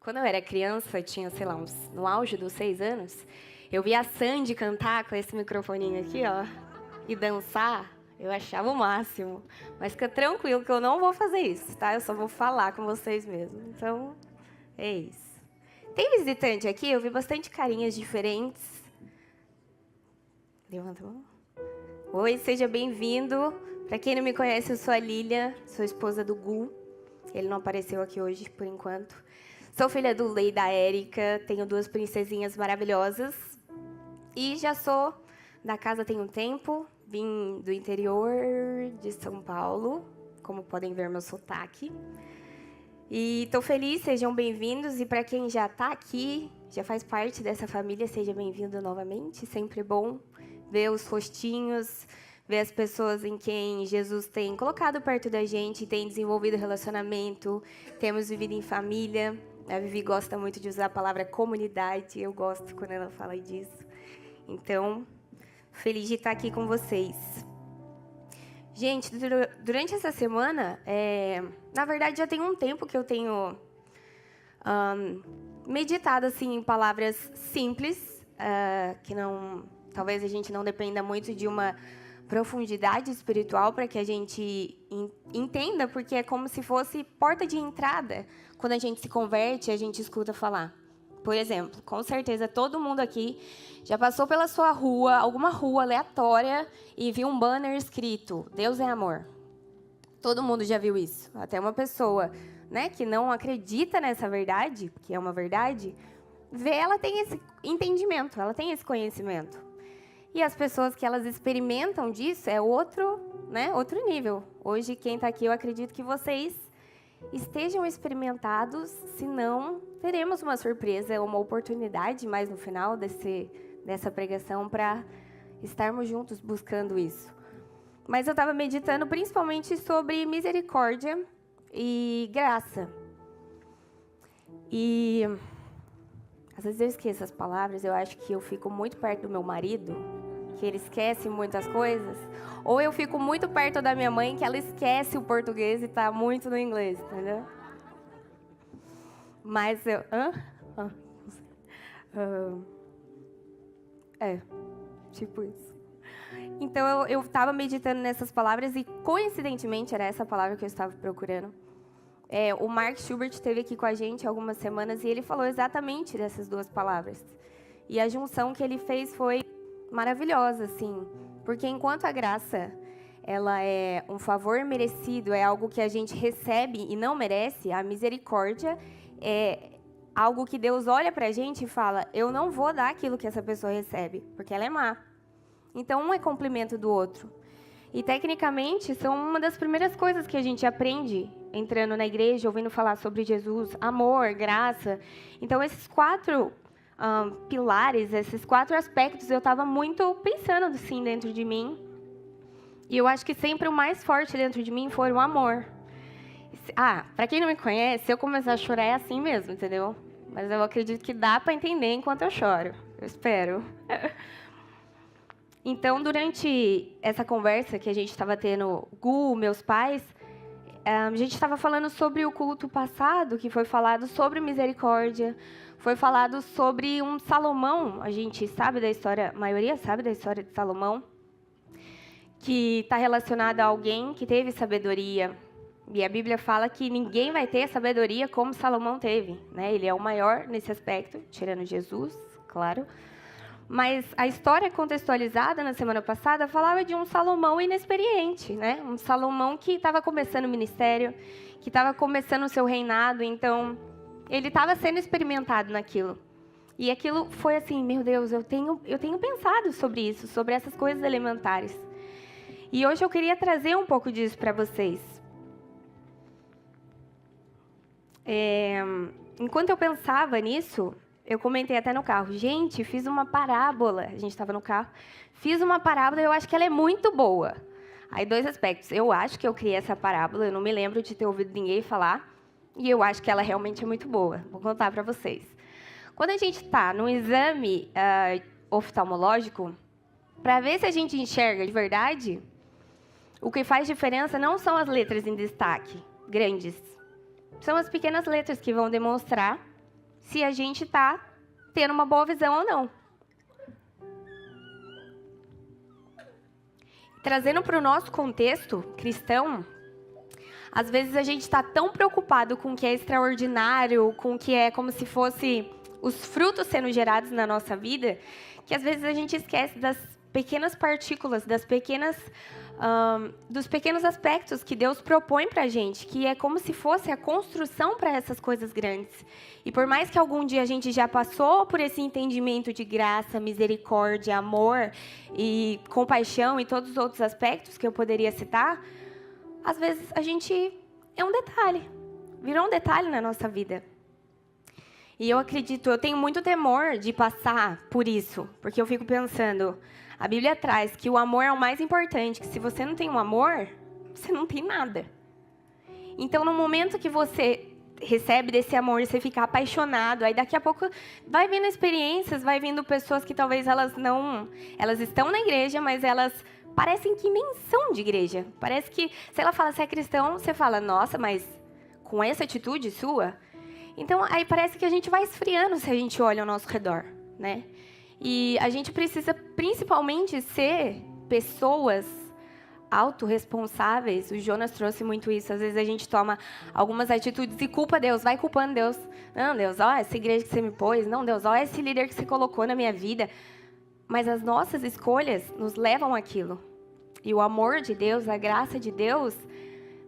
Quando eu era criança, tinha, sei lá, no auge dos 6 anos, eu via a Sandy cantar com esse microfoninho aqui, ó, e dançar. Eu achava o máximo. Mas fica tranquilo que eu não vou fazer isso, tá? Eu só vou falar com vocês mesmo. Então, é isso. Tem visitante aqui? Eu vi bastante carinhas diferentes. Levanta a mão. Oi, seja bem-vindo. Para quem não me conhece, eu sou a Lília, sou esposa do Gu. Ele não apareceu aqui hoje, por enquanto. Sou filha do Lei e da Érica, tenho 2 princesinhas maravilhosas. E já sou da casa tem um tempo, vim do interior de São Paulo, como podem ver meu sotaque. E estou feliz, sejam bem-vindos. E para quem já está aqui, já faz parte dessa família, seja bem-vindo novamente. Sempre bom ver os rostinhos, ver as pessoas em quem Jesus tem colocado perto da gente, tem desenvolvido relacionamento, temos vivido em família. A Vivi gosta muito de usar a palavra comunidade, eu gosto quando ela fala disso. Então, feliz de estar aqui com vocês. Gente, durante essa semana, na verdade já tem um tempo que eu tenho meditado assim, em palavras simples, que não, talvez a gente não dependa muito de uma profundidade espiritual para que a gente entenda, porque é como se fosse porta de entrada. Quando a gente se converte, a gente escuta falar. Por exemplo, com certeza todo mundo aqui já passou pela sua rua, alguma rua aleatória, e viu um banner escrito: Deus é amor. Todo mundo já viu isso. Até uma pessoa, né, que não acredita nessa verdade, que é uma verdade, ela tem esse entendimento, ela tem esse conhecimento. E as pessoas que elas experimentam disso é outro nível. Hoje, quem está aqui, eu acredito que vocês estejam experimentados, senão teremos uma surpresa, uma oportunidade mais no final dessa pregação para estarmos juntos buscando isso. Mas eu estava meditando principalmente sobre misericórdia e graça. E às vezes eu esqueço as palavras, eu acho que eu fico muito perto do meu marido, que ele esquece muitas coisas, ou eu fico muito perto da minha mãe, que ela esquece o português e está muito no inglês, entendeu? Mas eu... tipo isso. Então eu estava meditando nessas palavras e, coincidentemente, era essa palavra que eu estava procurando. O Mark Schubert esteve aqui com a gente há algumas semanas e ele falou exatamente dessas 2 palavras. E a junção que ele fez foi maravilhosa, assim, porque enquanto a graça ela é um favor merecido, é algo que a gente recebe e não merece, a misericórdia é algo que Deus olha para a gente e fala: eu não vou dar aquilo que essa pessoa recebe, porque ela é má. Então, um é complemento do outro. E, tecnicamente, são uma das primeiras coisas que a gente aprende entrando na igreja, ouvindo falar sobre Jesus: amor, graça. Então, esses 4 pilares, esses 4 aspectos, eu estava muito pensando assim dentro de mim. E eu acho que sempre o mais forte dentro de mim foi o amor. Para quem não me conhece, se eu começar a chorar é assim mesmo, entendeu? Mas eu acredito que dá para entender enquanto eu choro. Eu espero. Então, durante essa conversa que a gente estava tendo, Gu, meus pais, a gente estava falando sobre o culto passado, que foi falado sobre misericórdia, foi falado sobre um Salomão. A gente sabe da história, a maioria sabe da história de Salomão, que está relacionada a alguém que teve sabedoria. E a Bíblia fala que ninguém vai ter sabedoria como Salomão teve, né? Ele é o maior nesse aspecto, tirando Jesus, claro. Mas a história contextualizada na semana passada falava de um Salomão inexperiente, né? Um Salomão que estava começando o ministério, que estava começando o seu reinado, então ele estava sendo experimentado naquilo. E aquilo foi assim: meu Deus, eu tenho pensado sobre isso, sobre essas coisas elementares. E hoje eu queria trazer um pouco disso para vocês. Enquanto eu pensava nisso, eu comentei até no carro: gente, fiz uma parábola. A gente estava no carro. Fiz uma parábola e eu acho que ela é muito boa. Aí, 2 aspectos. Eu acho que eu criei essa parábola, eu não me lembro de ter ouvido ninguém falar. E eu acho que ela realmente é muito boa. Vou contar para vocês. Quando a gente está num exame oftalmológico, para ver se a gente enxerga de verdade, o que faz diferença não são as letras em destaque, grandes. São as pequenas letras que vão demonstrar se a gente está tendo uma boa visão ou não. Trazendo para o nosso contexto cristão, às vezes a gente está tão preocupado com o que é extraordinário, com o que é como se fosse os frutos sendo gerados na nossa vida, que às vezes a gente esquece das pequenas partículas, dos pequenos aspectos que Deus propõe para a gente, que é como se fosse a construção para essas coisas grandes. E por mais que algum dia a gente já passou por esse entendimento de graça, misericórdia, amor e compaixão e todos os outros aspectos que eu poderia citar, às vezes a gente é um detalhe, virou um detalhe na nossa vida. E eu tenho muito temor de passar por isso, porque eu fico pensando, a Bíblia traz que o amor é o mais importante, que se você não tem um amor, você não tem nada. Então, no momento que você recebe desse amor, você fica apaixonado, aí daqui a pouco vai vindo experiências, vai vindo pessoas que talvez elas estão na igreja, mas elas parecem que nem são de igreja. Parece que, se ela fala, se é cristão, você fala, nossa, mas com essa atitude sua? Então, aí parece que a gente vai esfriando se a gente olha ao nosso redor, né? E a gente precisa, principalmente, ser pessoas autorresponsáveis. O Jonas trouxe muito isso. Às vezes a gente toma algumas atitudes e culpa Deus, vai culpando Deus. Não, Deus, ó, essa igreja que você me pôs. Não, Deus, ó, esse líder que você colocou na minha vida. Mas as nossas escolhas nos levam àquilo. E o amor de Deus, a graça de Deus,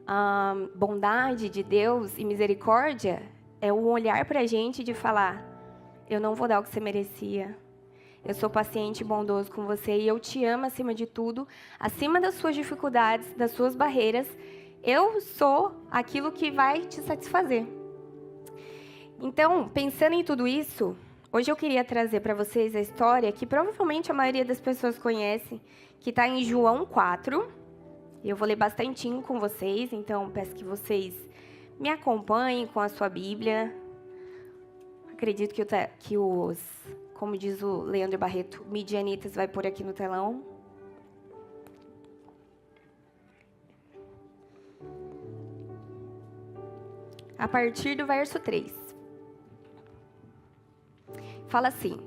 a bondade de Deus e misericórdia é um olhar para a gente de falar, eu não vou dar o que você merecia. Eu sou paciente e bondoso com você e eu te amo acima de tudo, acima das suas dificuldades, das suas barreiras. Eu sou aquilo que vai te satisfazer. Então, pensando em tudo isso, hoje eu queria trazer para vocês a história que provavelmente a maioria das pessoas conhece, que está em João 4. Eu vou ler bastantinho com vocês, então peço que vocês me acompanhem com a sua Bíblia. Acredito que os, como diz o Leandro Barreto, midianitas vai pôr aqui no telão. A partir do verso 3. Fala assim,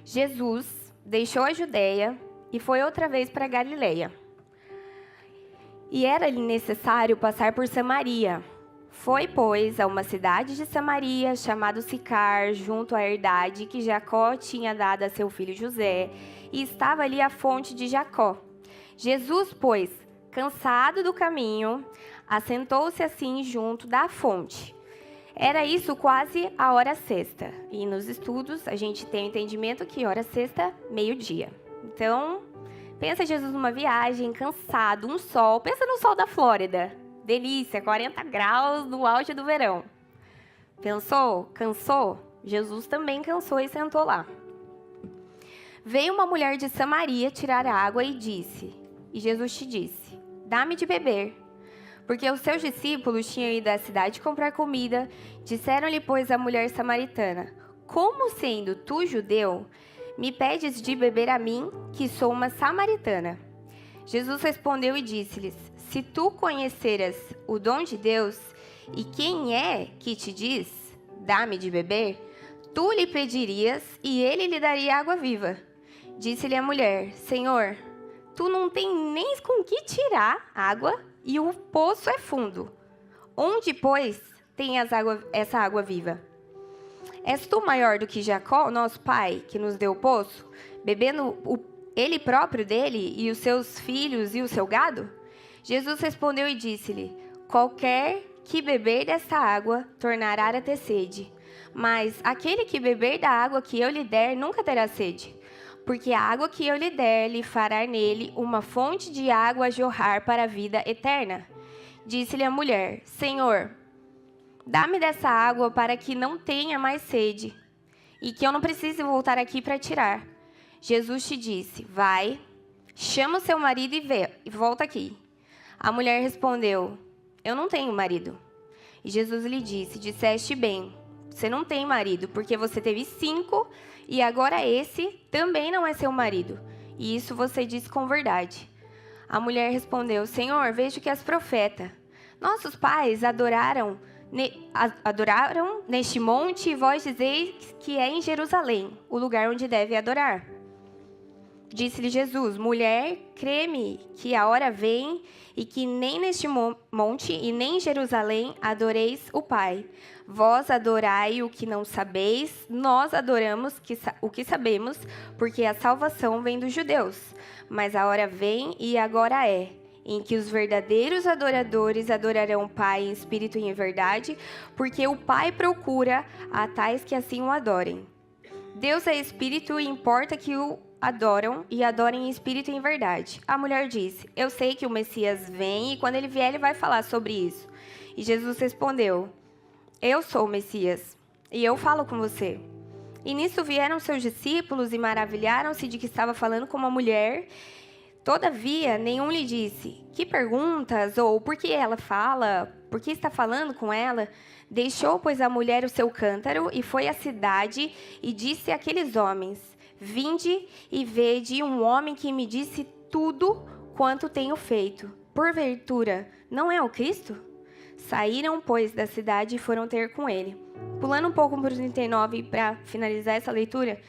Jesus deixou a Judéia e foi outra vez para Galileia. E era-lhe necessário passar por Samaria. Foi, pois, a uma cidade de Samaria, chamada Sicar, junto à herdade que Jacó tinha dado a seu filho José, e estava ali a fonte de Jacó. Jesus, pois, cansado do caminho, assentou-se assim junto da fonte. Era isso quase a hora sexta. E nos estudos, a gente tem o entendimento que hora sexta, meio-dia. Então, pensa Jesus numa viagem, cansado, um sol. Pensa no sol da Flórida. Delícia, 40 graus no auge do verão. Pensou? Cansou? Jesus também cansou e sentou lá. Veio uma mulher de Samaria tirar água e Jesus te disse, dá-me de beber. Porque os seus discípulos tinham ido à cidade comprar comida. Disseram-lhe, pois, a mulher samaritana, como sendo tu judeu, me pedes de beber a mim, que sou uma samaritana? Jesus respondeu e disse-lhes, se tu conheceras o dom de Deus, e quem é que te diz, dá-me de beber, tu lhe pedirias, e ele lhe daria água viva. Disse-lhe a mulher, Senhor, tu não tem nem com que tirar água, e o poço é fundo. Onde, pois, tem essa água viva? És tu maior do que Jacó, nosso pai, que nos deu o poço, bebendo ele próprio dele, e os seus filhos e o seu gado? Jesus respondeu e disse-lhe, qualquer que beber dessa água tornará a ter sede, mas aquele que beber da água que eu lhe der nunca terá sede, porque a água que eu lhe der lhe fará nele uma fonte de água a jorrar para a vida eterna. Disse-lhe a mulher, Senhor, dá-me dessa água para que não tenha mais sede, e que eu não precise voltar aqui para tirar. Jesus te disse, vai, chama o seu marido e volta aqui. A mulher respondeu, eu não tenho marido. E Jesus lhe disse, disseste bem, você não tem marido, porque você teve 5, e agora esse também não é seu marido. E isso você disse com verdade. A mulher respondeu, Senhor, vejo que és profeta. Nossos pais adoraram adoraram neste monte, e vós dizeis que é em Jerusalém, o lugar onde deve adorar. Disse-lhe Jesus: mulher, crê-me que a hora vem e que nem neste monte e nem em Jerusalém adoreis o Pai. Vós adorai o que não sabeis, nós adoramos o que sabemos, porque a salvação vem dos judeus. Mas a hora vem, e agora é, em que os verdadeiros adoradores adorarão o Pai em espírito e em verdade, porque o Pai procura a tais que assim o adorem. Deus é espírito, e importa que o adoram e adorem em espírito e em verdade. A mulher disse: eu sei que o Messias vem, e quando ele vier, ele vai falar sobre isso. E Jesus respondeu: eu sou o Messias, e eu falo com você. E nisso vieram seus discípulos e maravilharam-se de que estava falando com uma mulher. Todavia, nenhum lhe disse: que perguntas? Ou por que ela fala? Por que está falando com ela? Deixou, pois, a mulher o seu cântaro e foi à cidade e disse àqueles homens: vinde e vede um homem que me disse tudo quanto tenho feito. Porventura, não é o Cristo? Saíram, pois, da cidade e foram ter com ele. Pulando um pouco para o 39, para finalizar essa leitura,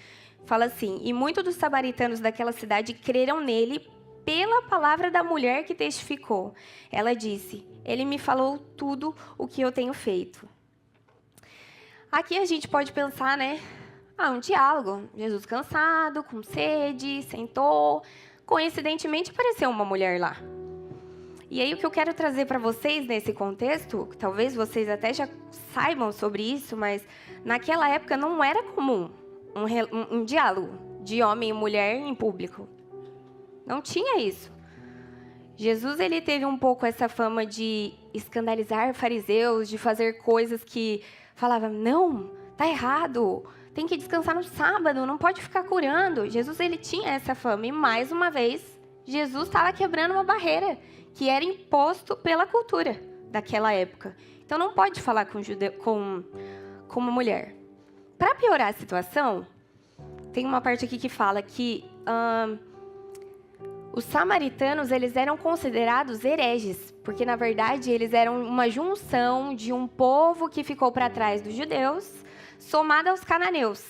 fala assim: e muitos dos samaritanos daquela cidade creram nele pela palavra da mulher que testificou. Ela disse: ele me falou tudo o que eu tenho feito. Aqui a gente pode pensar, né? Um diálogo. Jesus cansado, com sede, sentou. Coincidentemente, apareceu uma mulher lá. E aí o que eu quero trazer para vocês nesse contexto, talvez vocês até já saibam sobre isso, mas naquela época não era comum um diálogo de homem e mulher em público. Não tinha isso. Jesus, ele teve um pouco essa fama de escandalizar fariseus, de fazer coisas que falavam: não, tá errado, tem que descansar no sábado, não pode ficar curando. Jesus, ele tinha essa fama. E, mais uma vez, Jesus estava quebrando uma barreira que era imposto pela cultura daquela época. Então, não pode falar com uma mulher. Para piorar a situação, tem uma parte aqui que fala que os samaritanos, eles eram considerados hereges, porque, na verdade, eles eram uma junção de um povo que ficou para trás dos judeus, somado aos cananeus.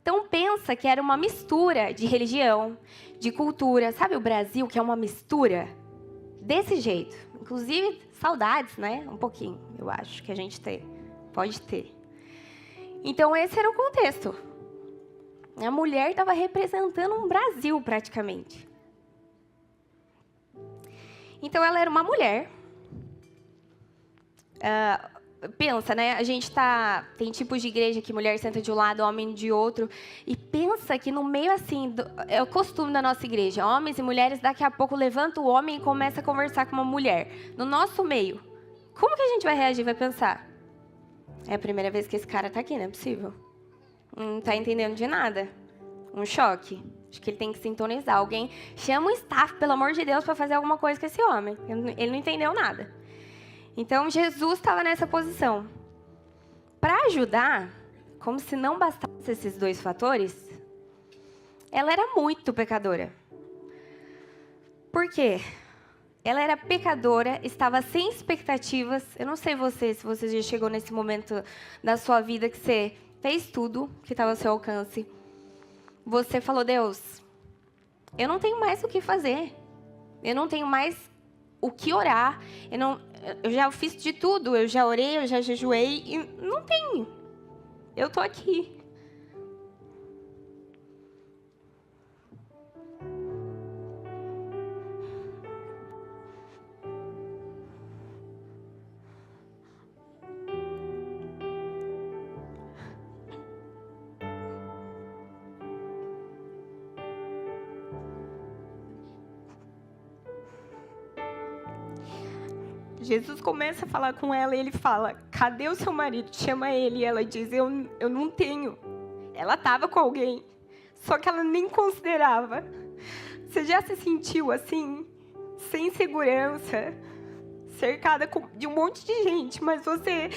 Então, pensa que era uma mistura de religião, de cultura. Sabe o Brasil, que é uma mistura? Desse jeito. Inclusive, saudades, né? Um pouquinho, eu acho, que a gente tem. Pode ter. Então, esse era o contexto. A mulher estava representando um Brasil, praticamente. Então, ela era uma mulher. Pensa, né? A gente tem tipos de igreja que mulher senta de um lado, homem de outro. E pensa que no meio assim, é o costume da nossa igreja. Homens e mulheres, daqui a pouco, levanta o homem e começa a conversar com uma mulher. No nosso meio. Como que a gente vai reagir? Vai pensar: é a primeira vez que esse cara está aqui, não é possível. Não está entendendo de nada. Um choque. Acho que ele tem que sintonizar. Alguém chama o staff, pelo amor de Deus, para fazer alguma coisa com esse homem. Ele não entendeu nada. Então, Jesus estava nessa posição. Para ajudar, como se não bastasse esses dois fatores, ela era muito pecadora. Por quê? Ela era pecadora, estava sem expectativas. Eu não sei se você já chegou nesse momento da sua vida que você fez tudo que estava ao seu alcance. Você falou: Deus, eu não tenho mais o que fazer. Eu não tenho mais o que orar. Eu já fiz de tudo. Eu já orei, eu já jejuei. E não tenho. Eu estou aqui. Jesus começa a falar com ela e ele fala: cadê o seu marido? Chama ele. E ela diz: eu não tenho. Ela estava com alguém, só que ela nem considerava. Você já se sentiu assim, sem segurança, cercada de um monte de gente, mas você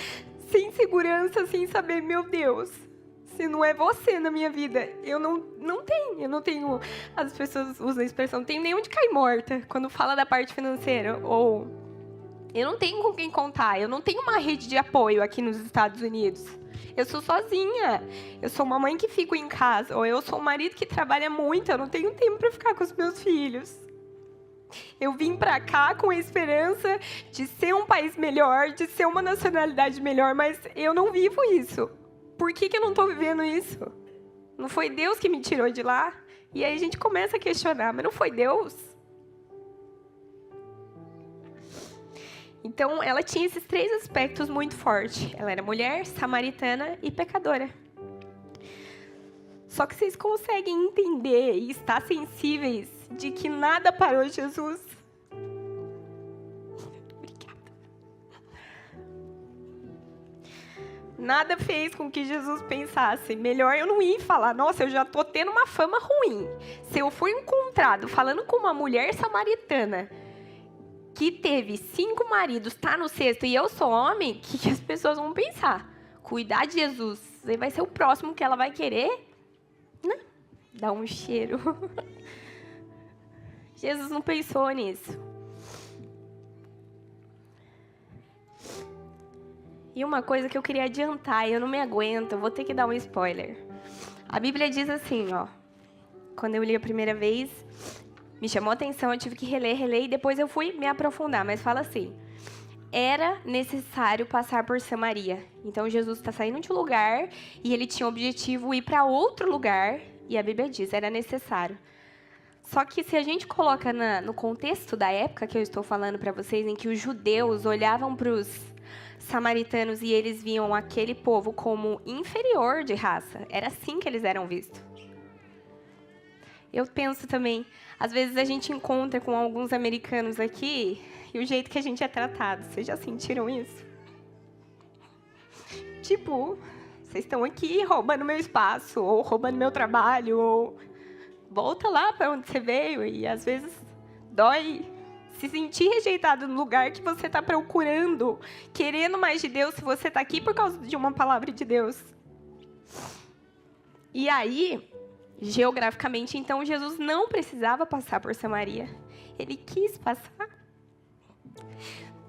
sem segurança, sem saber: meu Deus, se não é você na minha vida, eu não tenho, as pessoas usam a expressão, não tenho nem onde cair morta, quando fala da parte financeira, ou Eu não tenho com quem contar. Eu não tenho uma rede de apoio aqui nos Estados Unidos. Eu sou sozinha. Eu sou uma mãe que fico em casa. Ou eu sou um marido que trabalha muito. Eu não tenho tempo para ficar com os meus filhos. Eu vim para cá com a esperança de ser um país melhor, de ser uma nacionalidade melhor, mas eu não vivo isso. Por que eu não estou vivendo isso? Não foi Deus que me tirou de lá? E aí a gente começa a questionar, mas não foi Deus? Então, ela tinha esses 3 aspectos muito fortes. Ela era mulher, samaritana e pecadora. Só que vocês conseguem entender e estar sensíveis de que nada parou Jesus? Obrigada. Nada fez com que Jesus pensasse, melhor eu não ir falar, nossa, eu já estou tendo uma fama ruim. Se eu for encontrado falando com uma mulher samaritana que teve 5 maridos, está no 6º e eu sou homem, o que as pessoas vão pensar? Cuidar de Jesus, ele vai ser o próximo que ela vai querer? Né? Dá um cheiro. Jesus não pensou nisso. E uma coisa que eu queria adiantar, eu não me aguento, eu vou ter que dar um spoiler. A Bíblia diz assim, ó. Quando eu li a primeira vez, me chamou a atenção, eu tive que reler, e depois eu fui me aprofundar. Mas fala assim, era necessário passar por Samaria. Então, Jesus está saindo de um lugar e ele tinha o objetivo de ir para outro lugar. E a Bíblia diz, era necessário. Só que se a gente coloca no contexto da época que eu estou falando para vocês, em que os judeus olhavam para os samaritanos e eles viam aquele povo como inferior de raça. Era assim que eles eram vistos. Eu penso também, às vezes a gente encontra com alguns americanos aqui e o jeito que a gente é tratado. Vocês já sentiram isso? Tipo, vocês estão aqui roubando meu espaço, ou roubando meu trabalho, ou volta lá para onde você veio. E às vezes dói se sentir rejeitado no lugar que você está procurando, querendo mais de Deus, se você está aqui por causa de uma palavra de Deus. E aí, geograficamente, então, Jesus não precisava passar por Samaria. Ele quis passar.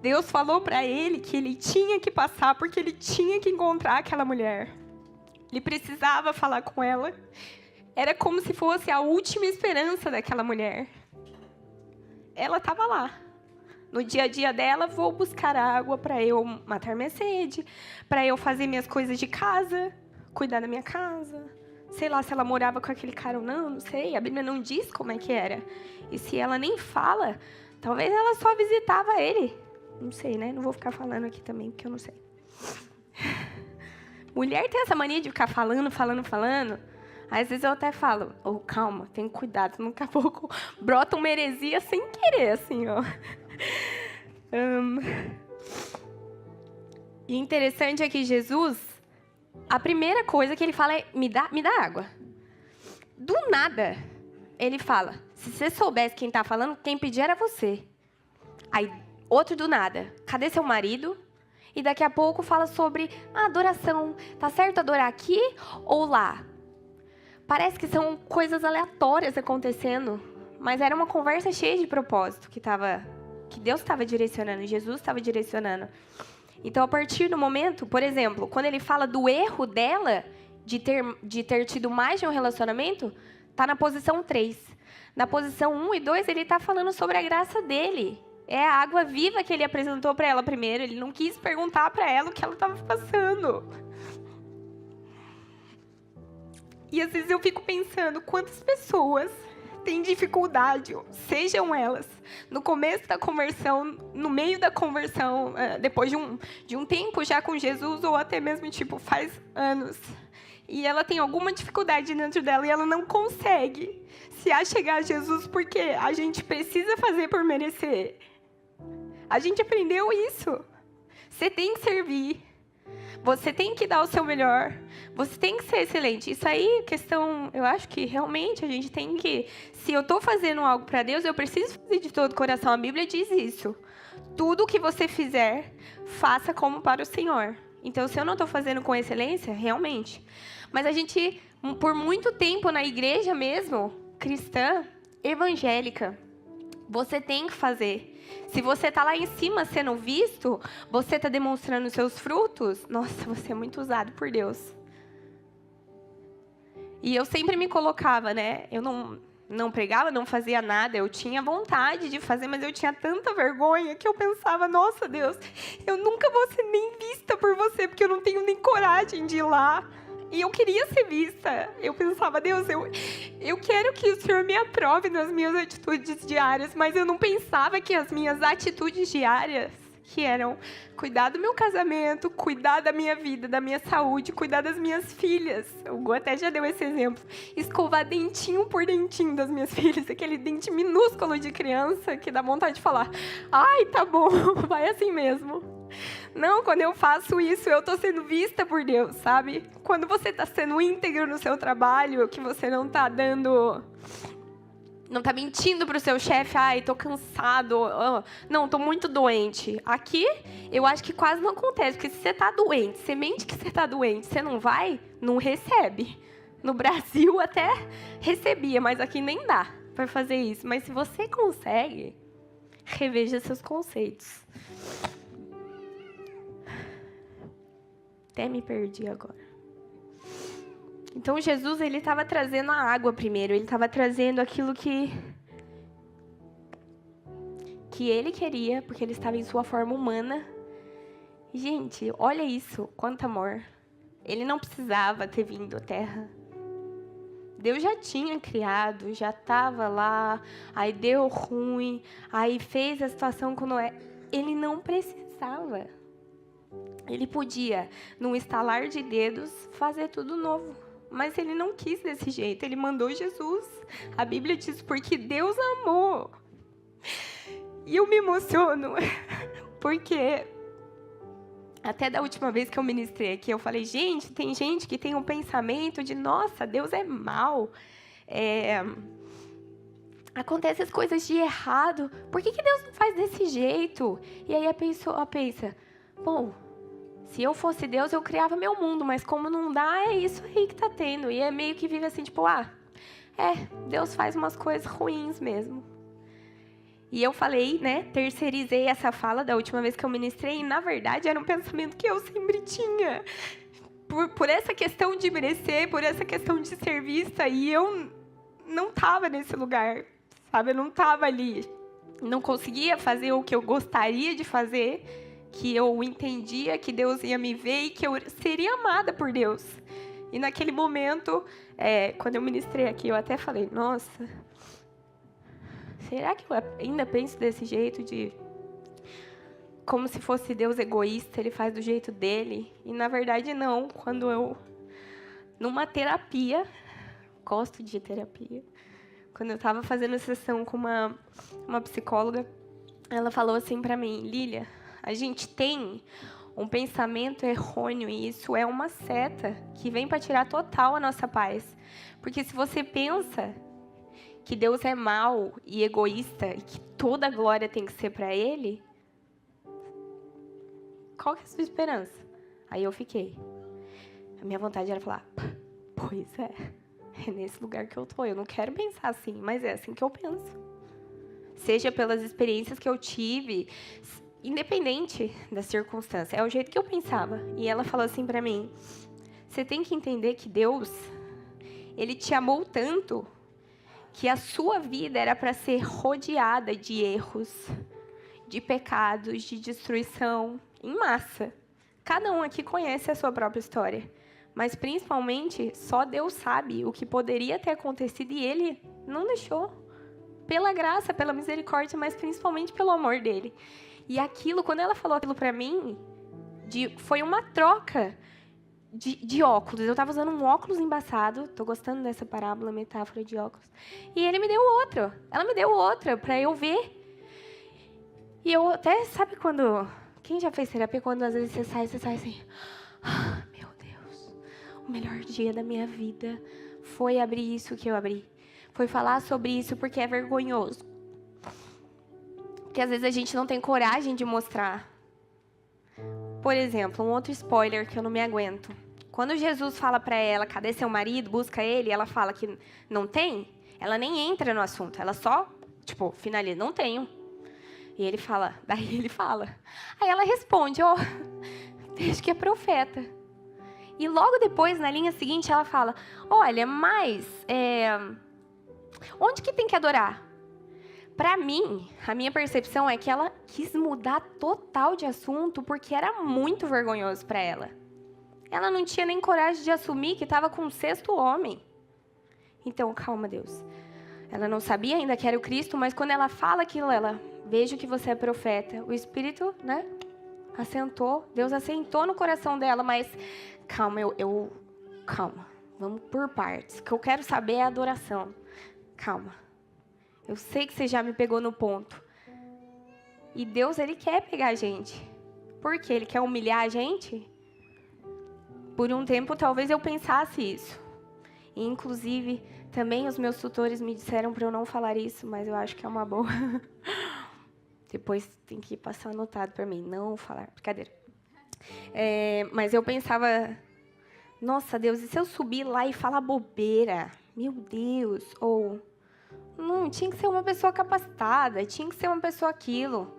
Deus falou para ele que ele tinha que passar porque ele tinha que encontrar aquela mulher. Ele precisava falar com ela. Era como se fosse a última esperança daquela mulher. Ela estava lá. No dia a dia dela, vou buscar água para eu matar minha sede, para eu fazer minhas coisas de casa, cuidar da minha casa. Sei lá se ela morava com aquele cara ou não sei. A Bíblia não diz como é que era. E se ela nem fala, talvez ela só visitava ele. Não sei, né? Não vou ficar falando aqui também, porque eu não sei. Mulher tem essa mania de ficar falando. Às vezes eu até falo, calma, tem cuidado, daqui a pouco brota uma heresia sem querer, assim, ó. E interessante é que Jesus, a primeira coisa que ele fala é, me dá água. Do nada, ele fala, se você soubesse quem está falando, quem pedir era você. Aí, outro do nada, cadê seu marido? E daqui a pouco fala sobre a adoração. Tá certo adorar aqui ou lá? Parece que são coisas aleatórias acontecendo, mas era uma conversa cheia de propósito que Deus estava direcionando, Jesus estava direcionando. Então, a partir do momento, por exemplo, quando ele fala do erro dela de ter tido mais de um relacionamento, está na posição 3. Na posição 1 e 2, ele está falando sobre a graça dele. É a água viva que ele apresentou para ela primeiro. Ele não quis perguntar para ela o que ela estava passando. E às vezes eu fico pensando quantas pessoas têm dificuldade, sejam elas no começo da conversão, no meio da conversão, depois de um tempo já com Jesus, ou até mesmo tipo faz anos. E ela tem alguma dificuldade dentro dela e ela não consegue se achegar a Jesus porque a gente precisa fazer por merecer. A gente aprendeu isso. Você tem que servir. Você tem que dar o seu melhor. Você tem que ser excelente. Isso aí, questão, eu acho que realmente a gente tem que... Se eu estou fazendo algo para Deus, eu preciso fazer de todo o coração. A Bíblia diz isso. Tudo o que você fizer, faça como para o Senhor. Então, se eu não estou fazendo com excelência, realmente. Mas a gente, por muito tempo na igreja mesmo, cristã, evangélica, Você tem que fazer. Se você está lá em cima sendo visto, você está demonstrando os seus frutos, nossa, você é muito usado por Deus. E eu sempre me colocava, né? Eu não pregava, não fazia nada. Eu tinha vontade de fazer, mas eu tinha tanta vergonha que eu pensava, nossa, Deus, eu nunca vou ser nem vista por você, porque eu não tenho nem coragem de ir lá. E eu queria ser vista. Eu pensava, Deus, eu quero que o Senhor me aprove nas minhas atitudes diárias, mas eu não pensava que as minhas atitudes diárias, que eram cuidar do meu casamento, cuidar da minha vida, da minha saúde, cuidar das minhas filhas. O Gu até já deu esse exemplo. Escovar dentinho por dentinho das minhas filhas, aquele dente minúsculo de criança que dá vontade de falar, ai, tá bom, vai assim mesmo. Não, quando eu faço isso, eu estou sendo vista por Deus, sabe? Quando você está sendo íntegro no seu trabalho, que você não está não está mentindo para o seu chefe, ai, estou cansado, não, estou muito doente. Aqui, eu acho que quase não acontece, porque se você está doente, você mente que você está doente, você não vai, não recebe. No Brasil até recebia, mas aqui nem dá para fazer isso. Mas se você consegue, reveja seus conceitos. Até me perdi agora. Então, Jesus, ele estava trazendo a água primeiro. Ele estava trazendo aquilo que ele queria, porque ele estava em sua forma humana. E, gente, olha isso, quanto amor. Ele não precisava ter vindo à Terra. Deus já tinha criado, já estava lá, aí deu ruim, aí fez a situação com Noé. Ele não precisava. Ele podia, num estalar de dedos, fazer tudo novo. Mas ele não quis desse jeito. Ele mandou Jesus. A Bíblia diz, porque Deus amou. E eu me emociono. Porque até da última vez que eu ministrei aqui, eu falei, gente, tem gente que tem um pensamento de, nossa, Deus é mau. Acontecem as coisas de errado. Por que Deus não faz desse jeito? E aí a pessoa pensa, bom, se eu fosse Deus, eu criava meu mundo, mas como não dá, é isso aí que tá tendo. E é meio que vive assim, tipo, Deus faz umas coisas ruins mesmo. E eu falei, né, terceirizei essa fala da última vez que eu ministrei, e na verdade era um pensamento que eu sempre tinha. Por essa questão de merecer, por essa questão de ser vista, e eu não tava nesse lugar, sabe? Eu não tava ali. Não conseguia fazer o que eu gostaria de fazer, que eu entendia que Deus ia me ver e que eu seria amada por Deus. E naquele momento, quando eu ministrei aqui, eu até falei, nossa, será que eu ainda penso desse jeito de como se fosse Deus egoísta, ele faz do jeito dele? E na verdade não, quando eu, numa terapia, gosto de terapia, quando eu estava fazendo sessão com uma psicóloga, ela falou assim para mim, Lília, a gente tem um pensamento errôneo e isso é uma seta que vem para tirar total a nossa paz. Porque se você pensa que Deus é mau e egoísta e que toda a glória tem que ser para Ele, qual que é a sua esperança? Aí eu fiquei. A minha vontade era falar, pois é nesse lugar que eu tô. Eu não quero pensar assim, mas é assim que eu penso. Seja pelas experiências que eu tive, independente da circunstância, é o jeito que eu pensava. E ela falou assim para mim, você tem que entender que Deus, Ele te amou tanto que a sua vida era para ser rodeada de erros, de pecados, de destruição, em massa. Cada um aqui conhece a sua própria história, mas principalmente só Deus sabe o que poderia ter acontecido e Ele não deixou. Pela graça, pela misericórdia, mas principalmente pelo amor dEle. E aquilo, quando ela falou aquilo pra mim, foi uma troca de óculos. Eu estava usando um óculos embaçado. Estou gostando dessa parábola, metáfora de óculos. E ele me deu outro. Ela me deu outra para eu ver. E eu até, sabe quando... Quem já fez terapia, quando às vezes você sai assim... meu Deus, o melhor dia da minha vida foi abrir isso que eu abri. Foi falar sobre isso porque é vergonhoso. Porque às vezes a gente não tem coragem de mostrar. Por exemplo, um outro spoiler que eu não me aguento. Quando Jesus fala para ela, cadê seu marido, busca ele, e ela fala que não tem, ela nem entra no assunto, ela só Tipo, finaliza, não tenho. E ele fala, daí ele fala. Aí ela responde, ó, vejo que é profeta. E logo depois, na linha seguinte, ela fala, olha, mas onde que tem que adorar? Para mim, a minha percepção é que ela quis mudar total de assunto porque era muito vergonhoso para ela. Ela não tinha nem coragem de assumir que estava com um sexto homem. Então, calma, Deus. Ela não sabia ainda que era o Cristo, mas quando ela fala aquilo, ela, vejo que você é profeta. O Espírito, né, assentou, Deus assentou no coração dela, mas calma, calma, vamos por partes. O que eu quero saber é a adoração. Calma. Eu sei que você já me pegou no ponto. E Deus, Ele quer pegar a gente. Por quê? Ele quer humilhar a gente? Por um tempo, talvez eu pensasse isso. E, inclusive, também os meus tutores me disseram para eu não falar isso, mas eu acho que é uma boa. Depois tem que passar anotado para mim. Não falar. Brincadeira. Mas eu pensava, nossa, Deus, e se eu subir lá e falar bobeira? Meu Deus. Ou... não, tinha que ser uma pessoa capacitada, tinha que ser uma pessoa aquilo.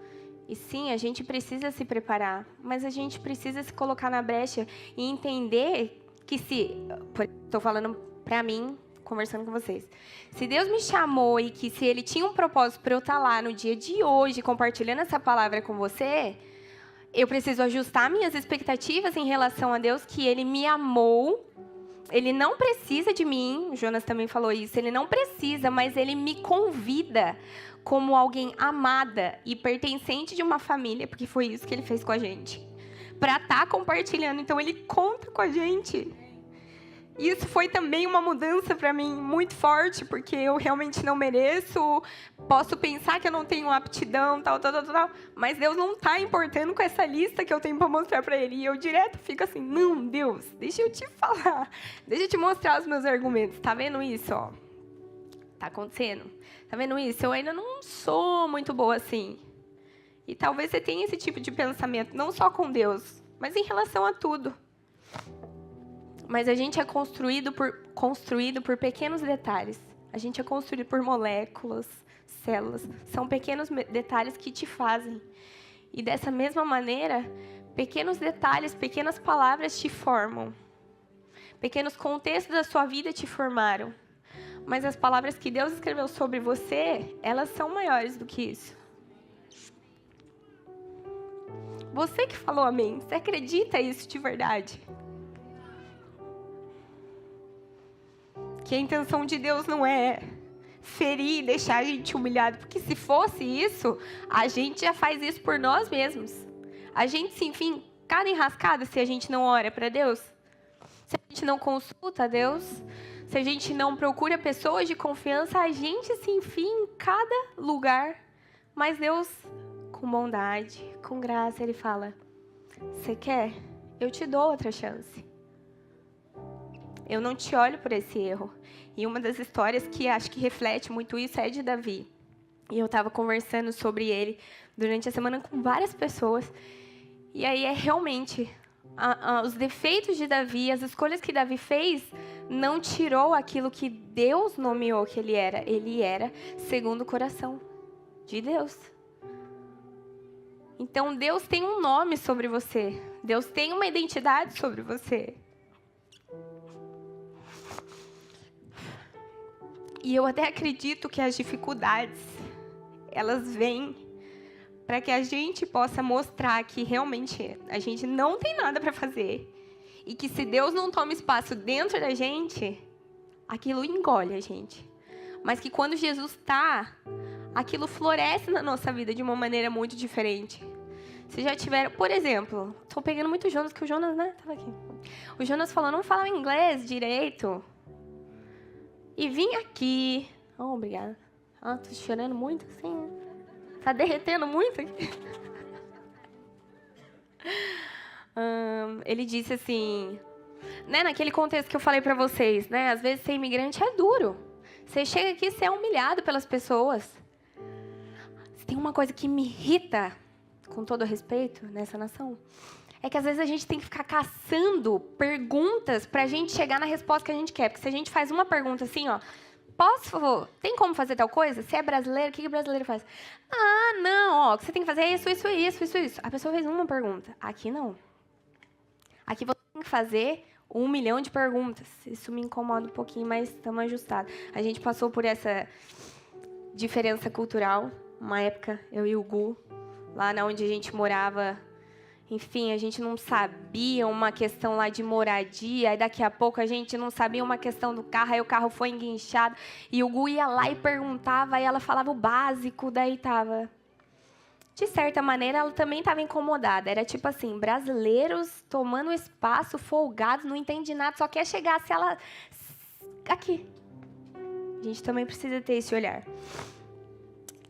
E sim, a gente precisa se preparar, mas a gente precisa se colocar na brecha e entender que estou falando para mim, conversando com vocês, se Deus me chamou e que se Ele tinha um propósito para eu estar lá no dia de hoje, compartilhando essa palavra com você, eu preciso ajustar minhas expectativas em relação a Deus, que Ele me amou. Ele não precisa de mim, o Jonas também falou isso, ele não precisa, mas ele me convida como alguém amada e pertencente de uma família, porque foi isso que ele fez com a gente, para estar compartilhando, então ele conta com a gente. Isso foi também uma mudança para mim muito forte, porque eu realmente não mereço, posso pensar que eu não tenho aptidão, tal, mas Deus não está importando com essa lista que eu tenho para mostrar para Ele. E eu direto fico assim, não, Deus, deixa eu te falar, deixa eu te mostrar os meus argumentos. Tá vendo isso, ó? Tá acontecendo? Tá vendo isso? Eu ainda não sou muito boa assim. E talvez você tenha esse tipo de pensamento, não só com Deus, mas em relação a tudo. Mas a gente é construído por pequenos detalhes. A gente é construído por moléculas, células. São pequenos detalhes que te fazem. E dessa mesma maneira, pequenos detalhes, pequenas palavras te formam. Pequenos contextos da sua vida te formaram. Mas as palavras que Deus escreveu sobre você, elas são maiores do que isso. Você que falou amém, você acredita isso de verdade? Que a intenção de Deus não é ferir e deixar a gente humilhado, porque se fosse isso, a gente já faz isso por nós mesmos. A gente se enfia em cada enrascada se a gente não ora para Deus, se a gente não consulta a Deus, se a gente não procura pessoas de confiança, a gente se enfia em cada lugar. Mas Deus, com bondade, com graça, Ele fala, você quer? Eu te dou outra chance. Eu não te olho por esse erro. E uma das histórias que acho que reflete muito isso é de Davi. E eu estava conversando sobre ele durante a semana com várias pessoas. E aí é realmente os defeitos de Davi, as escolhas que Davi fez, não tirou aquilo que Deus nomeou que ele era. Ele era segundo o coração de Deus. Então Deus tem um nome sobre você. Deus tem uma identidade sobre você. E eu até acredito que as dificuldades, elas vêm para que a gente possa mostrar que realmente a gente não tem nada para fazer. E que se Deus não toma espaço dentro da gente, aquilo engole a gente. Mas que quando Jesus está, aquilo floresce na nossa vida de uma maneira muito diferente. Vocês já tiveram, por exemplo, estou pegando muito o Jonas, que o Jonas, né, estava aqui. O Jonas falou, não fala inglês direito. E vim aqui... Oh, obrigada. Ah, tô chorando muito, assim. Tá derretendo muito aqui. Ele disse assim... Né, naquele contexto que eu falei pra vocês, né? Às vezes ser imigrante é duro. Você chega aqui e você é humilhado pelas pessoas. Tem uma coisa que me irrita, com todo respeito, nessa nação... É que às vezes a gente tem que ficar caçando perguntas pra gente chegar na resposta que a gente quer. Porque se a gente faz uma pergunta assim, ó, Tem como fazer tal coisa? Se é brasileiro, o que o brasileiro faz? Ah, não, ó, o que você tem que fazer é isso. A pessoa fez uma pergunta. Aqui não. Aqui você tem que fazer 1 milhão de perguntas. Isso me incomoda um pouquinho, mas estamos ajustados. A gente passou por essa diferença cultural, uma época, eu e o Gu, lá onde a gente morava. Enfim, a gente não sabia uma questão lá de moradia, aí daqui a pouco a gente não sabia uma questão do carro, aí o carro foi enguinchado, e o Gu ia lá e perguntava, aí ela falava o básico, daí estava... De certa maneira, ela também estava incomodada. Era tipo assim, brasileiros tomando espaço, folgados, não entende nada, só quer chegar se ela... Aqui. A gente também precisa ter esse olhar.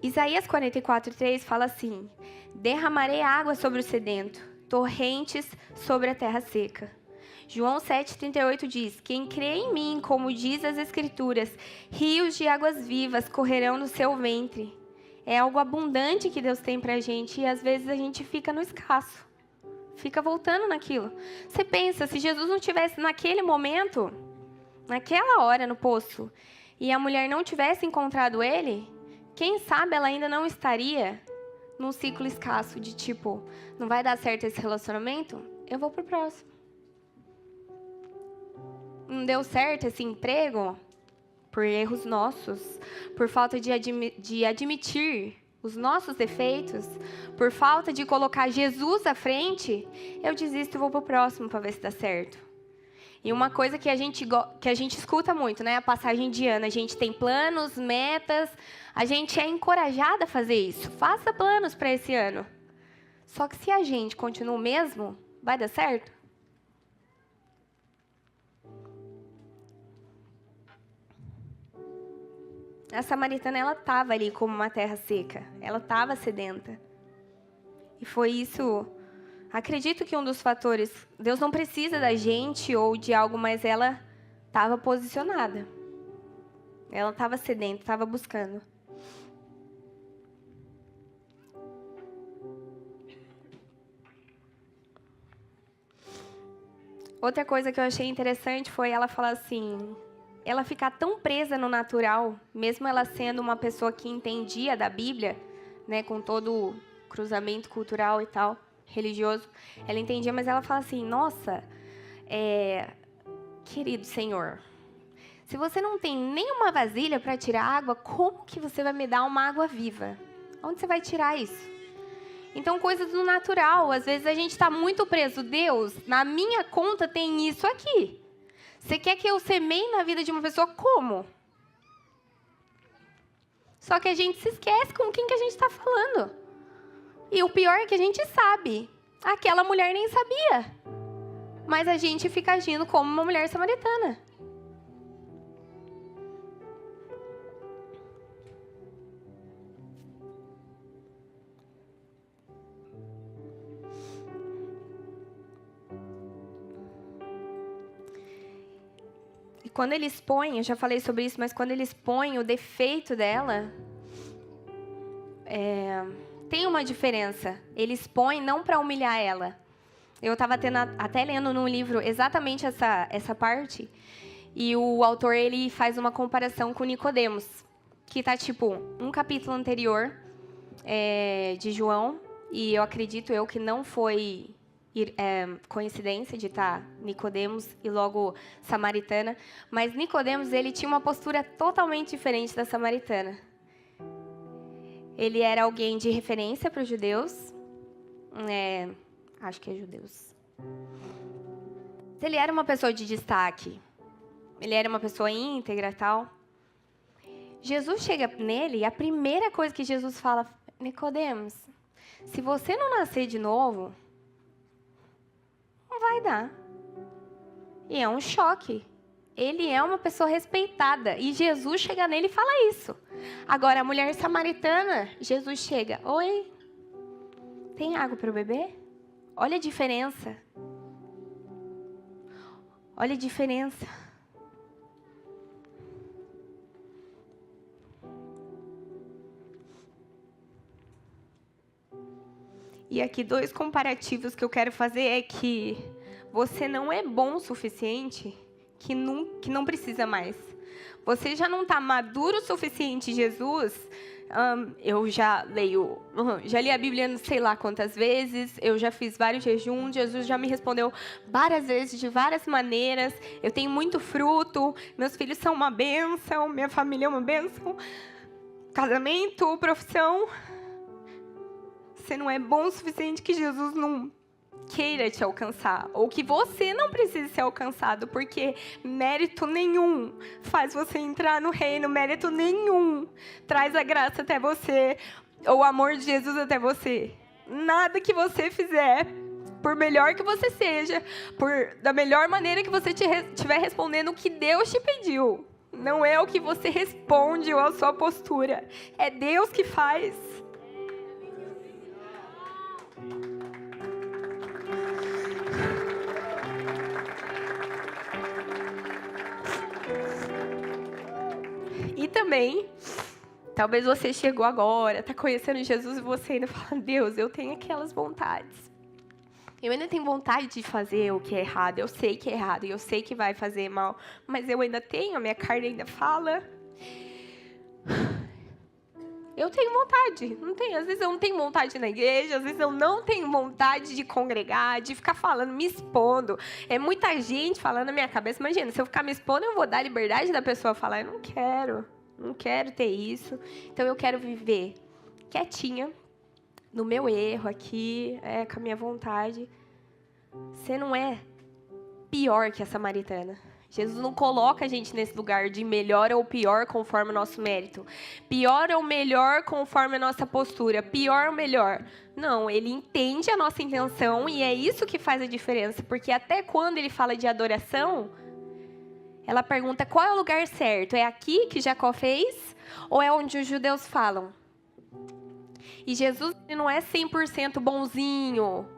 Isaías 44:3 fala assim: derramarei água sobre o sedento, torrentes sobre a terra seca. João 7:38 diz: quem crê em mim, como diz as Escrituras, rios de águas vivas correrão no seu ventre. É algo abundante que Deus tem pra gente e às vezes a gente fica no escasso. Fica voltando naquilo. Você pensa, se Jesus não tivesse naquele momento, naquela hora no poço, e a mulher não tivesse encontrado ele, quem sabe ela ainda não estaria num ciclo escasso de tipo, não vai dar certo esse relacionamento? Eu vou pro próximo. Não deu certo esse emprego? Por erros nossos, por falta de admitir os nossos defeitos, por falta de colocar Jesus à frente, eu desisto e vou pro próximo para ver se dá certo. E uma coisa que a gente escuta muito, né? A passagem de ano. A gente tem planos, metas, a gente é encorajada a fazer isso. Faça planos para esse ano. Só que se a gente continua o mesmo, vai dar certo? A samaritana, ela estava ali como uma terra seca. Ela estava sedenta. E foi isso... Acredito que um dos fatores... Deus não precisa da gente ou de algo, mas ela estava posicionada. Ela estava sedenta, estava buscando. Outra coisa que eu achei interessante foi ela falar assim... Ela ficar tão presa no natural, mesmo ela sendo uma pessoa que entendia da Bíblia, né, com todo o cruzamento cultural e tal, religioso, ela entendia, mas ela fala assim, nossa, querido Senhor, se você não tem nenhuma vasilha para tirar água, como que você vai me dar uma água viva? Onde você vai tirar isso? Então, coisas do natural, às vezes a gente está muito preso. Deus, na minha conta tem isso aqui. Você quer que eu semeie na vida de uma pessoa como? Só que a gente se esquece com quem que a gente está falando. E o pior é que a gente sabe. Aquela mulher nem sabia. Mas a gente fica agindo como uma mulher samaritana. Quando ele expõe, eu já falei sobre isso, mas quando ele expõe o defeito dela, tem uma diferença. Ele expõe não para humilhar ela. Eu estava até lendo num livro exatamente essa parte, e o autor ele faz uma comparação com Nicodemos, que está tipo um capítulo anterior de João, e eu acredito que não foi coincidência de estar Nicodemos e logo samaritana, mas Nicodemos ele tinha uma postura totalmente diferente da samaritana. Ele era alguém de referência para os judeus, acho que é judeus. Ele era uma pessoa de destaque, ele era uma pessoa íntegra e tal. Jesus chega nele e a primeira coisa que Jesus fala, Nicodemos, se você não nascer de novo, não vai dar. E é um choque. Ele é uma pessoa respeitada. E Jesus chega nele e fala isso. Agora, a mulher samaritana, Jesus chega. Oi, tem água para eu beber? Olha a diferença. Olha a diferença. E aqui 2 comparativos que eu quero fazer é que você não é bom o suficiente que não precisa mais. Você já não está maduro o suficiente, Jesus. Eu já li a Bíblia não sei lá quantas vezes, eu já fiz vários jejuns, Jesus já me respondeu várias vezes, de várias maneiras, eu tenho muito fruto, meus filhos são uma bênção, minha família é uma bênção, casamento, profissão. Você não é bom o suficiente que Jesus não queira te alcançar, ou que você não precise ser alcançado, porque mérito nenhum faz você entrar no reino, mérito nenhum traz a graça até você, ou o amor de Jesus até você. Nada que você fizer, por melhor que você seja, da melhor maneira que você estiver respondendo o que Deus te pediu, não é o que você responde ou a sua postura, é Deus que faz. E também, talvez você chegou agora, está conhecendo Jesus e você ainda fala, Deus, eu tenho aquelas vontades. Eu ainda tenho vontade de fazer o que é errado, eu sei que é errado e eu sei que vai fazer mal, mas eu ainda tenho, a minha carne ainda fala. Eu tenho vontade, não tenho. Às vezes eu não tenho vontade na igreja, às vezes eu não tenho vontade de congregar, de ficar falando, me expondo. É muita gente falando na minha cabeça. Imagina, se eu ficar me expondo, eu vou dar liberdade da pessoa falar, eu não quero ter isso. Então eu quero viver quietinha, no meu erro aqui, com a minha vontade. Você não é pior que a samaritana. Jesus não coloca a gente nesse lugar de melhor ou pior conforme o nosso mérito. Pior ou melhor conforme a nossa postura. Pior ou melhor. Não, ele entende a nossa intenção e é isso que faz a diferença. Porque até quando ele fala de adoração, ela pergunta qual é o lugar certo. É aqui que Jacó fez ou é onde os judeus falam? E Jesus ele não é 100% bonzinho.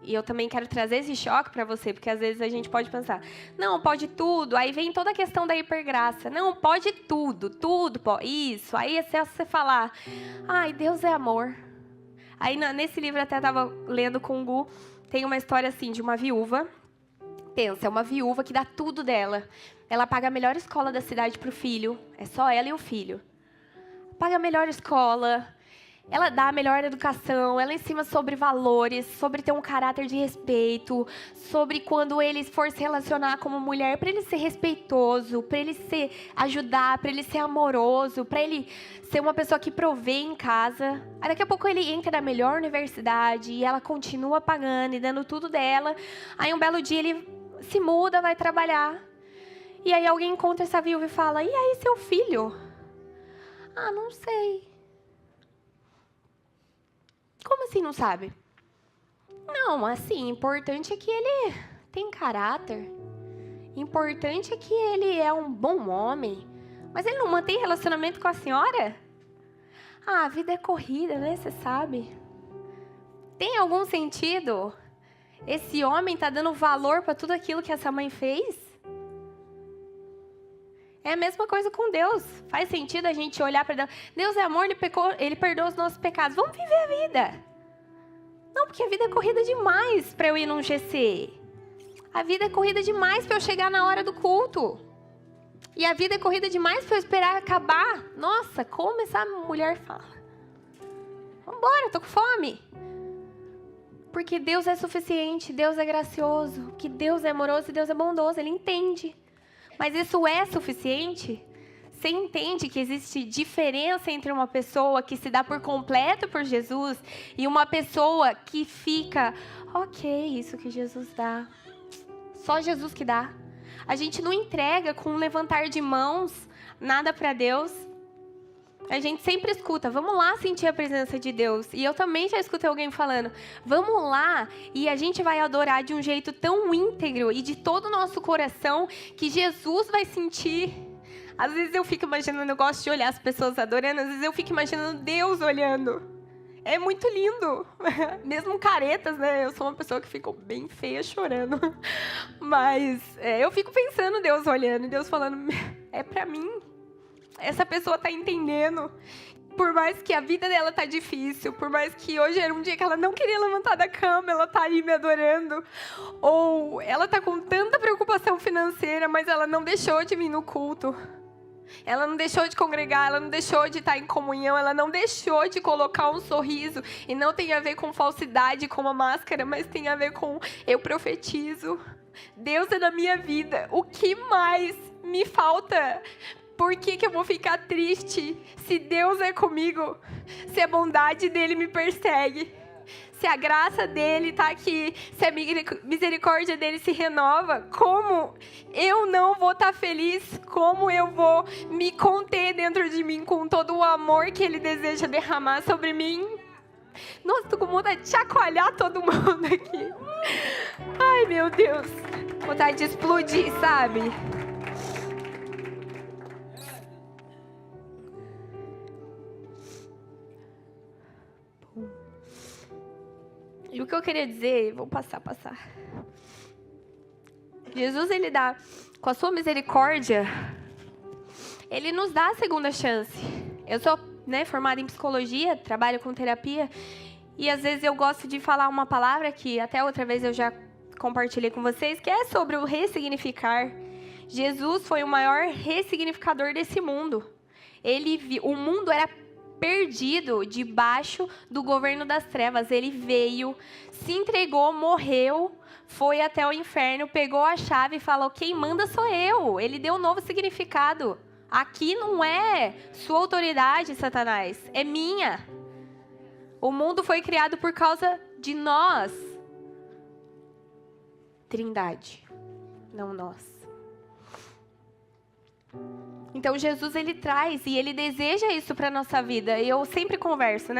E eu também quero trazer esse choque para você, porque às vezes a gente pode pensar, não, pode tudo. Aí vem toda a questão da hipergraça. Não, pode tudo, tudo pode. Isso. Aí é só você falar, ai, Deus é amor. Aí nesse livro até estava lendo com o Gu, tem uma história assim de uma viúva. Pensa, é uma viúva que dá tudo dela. Ela paga a melhor escola da cidade para o filho. É só ela e o filho. Paga a melhor escola. Ela dá a melhor educação, ela ensina sobre valores, sobre ter um caráter de respeito, sobre quando ele for se relacionar como mulher, para ele ser respeitoso, para ele ajudar, para ele ser amoroso, para ele ser uma pessoa que provê em casa. Aí daqui a pouco ele entra na melhor universidade e ela continua pagando e dando tudo dela. Aí um belo dia ele se muda, vai trabalhar. E aí alguém encontra essa viúva e fala, e aí seu filho? Ah, não sei. Como assim não sabe? Não, assim, importante é que ele tem caráter. Importante é que ele é um bom homem. Mas ele não mantém relacionamento com a senhora? Ah, a vida é corrida, né? Você sabe. Tem algum sentido? Esse homem está dando valor para tudo aquilo que essa mãe fez? É a mesma coisa com Deus. Faz sentido a gente olhar para Deus. Deus é amor, Ele perdoa os nossos pecados. Vamos viver a vida. Não, porque a vida é corrida demais para eu ir num GC. A vida é corrida demais para eu chegar na hora do culto. E a vida é corrida demais para eu esperar acabar. Nossa, como essa mulher fala. Vamos embora, tô com fome. Porque Deus é suficiente, Deus é gracioso, que Deus é amoroso e Deus é bondoso. Ele entende. Mas isso é suficiente? Você entende que existe diferença entre uma pessoa que se dá por completo por Jesus e uma pessoa que fica, ok, isso que Jesus dá. Só Jesus que dá. A gente não entrega com um levantar de mãos nada para Deus. A gente sempre escuta, vamos lá sentir a presença de Deus. E eu também já escutei alguém falando, vamos lá e a gente vai adorar de um jeito tão íntegro e de todo o nosso coração que Jesus vai sentir. Às vezes eu fico imaginando, eu gosto de olhar as pessoas adorando, às vezes eu fico imaginando Deus olhando. É muito lindo. Mesmo caretas, né? Eu sou uma pessoa que fica bem feia chorando. Mas eu fico pensando Deus olhando e Deus falando, é pra mim. Essa pessoa está entendendo. por mais que a vida dela tá difícil, por mais que hoje era um dia que ela não queria levantar da cama, ela tá aí me adorando, ou ela tá com tanta preocupação financeira, mas ela não deixou de vir no culto. Ela não deixou de congregar, ela não deixou de estar em comunhão, ela não deixou de colocar um sorriso. E não tem a ver com falsidade, com uma máscara, mas tem a ver com eu profetizo. Deus é na minha vida. O que mais me falta? Por que eu vou ficar triste se Deus é comigo? Se a bondade dele me persegue? Se a graça dele está aqui, se a misericórdia dele se renova, como eu não vou estar feliz? Como eu vou me conter dentro de mim com todo o amor que ele deseja derramar sobre mim? Nossa, tô com vontade de chacoalhar todo mundo aqui. Ai, meu Deus. Vontade de explodir, sabe? E o que eu queria dizer, vou passar. Jesus, ele dá, com a sua misericórdia, ele nos dá a segunda chance. Eu sou, formada em psicologia, trabalho com terapia, e às vezes eu gosto de falar uma palavra que até outra vez eu já compartilhei com vocês, que é sobre o ressignificar. Jesus foi o maior ressignificador desse mundo. O mundo era perdido debaixo do governo das trevas. Ele veio, se entregou, morreu, foi até o inferno, pegou a chave e falou: quem manda sou eu. Ele deu um novo significado. Aqui não é sua autoridade, Satanás, é minha. O mundo foi criado por causa de nós. Trindade, não nós. Então, Jesus, ele traz e ele deseja isso para a nossa vida. E eu sempre converso,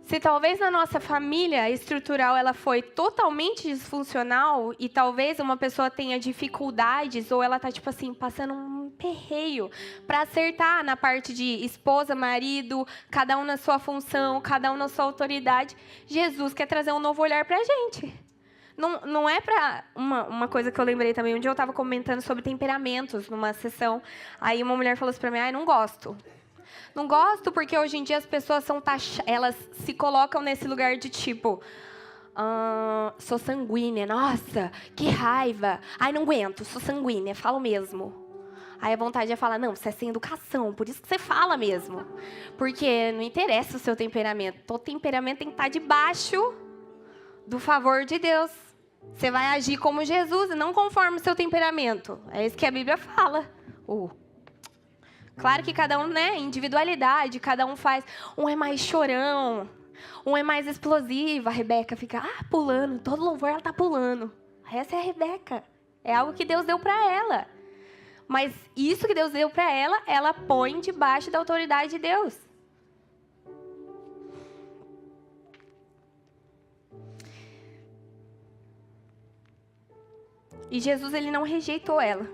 Se talvez na nossa família estrutural ela foi totalmente disfuncional e talvez uma pessoa tenha dificuldades ou ela tá, passando um perreio para acertar na parte de esposa, marido, cada um na sua função, cada um na sua autoridade, Jesus quer trazer um novo olhar para a gente. Não é para uma coisa que eu lembrei também. Um dia eu estava comentando sobre temperamentos numa sessão. Aí uma mulher falou assim para mim: não gosto. Não gosto porque hoje em dia as pessoas elas se colocam nesse lugar de sou sanguínea, nossa, que raiva. Ai, não aguento, sou sanguínea, falo mesmo. Aí a vontade é falar: não, você é sem educação, por isso que você fala mesmo. Porque não interessa o seu temperamento. Todo temperamento tem que estar debaixo do favor de Deus. Você vai agir como Jesus e não conforme o seu temperamento. É isso que a Bíblia fala. Claro que cada um, individualidade, cada um faz. Um é mais chorão, um é mais explosivo. A Rebeca fica pulando, todo louvor ela tá pulando. Essa é a Rebeca. É algo que Deus deu para ela. Mas isso que Deus deu para ela, ela põe debaixo da autoridade de Deus. E Jesus, ele não rejeitou ela.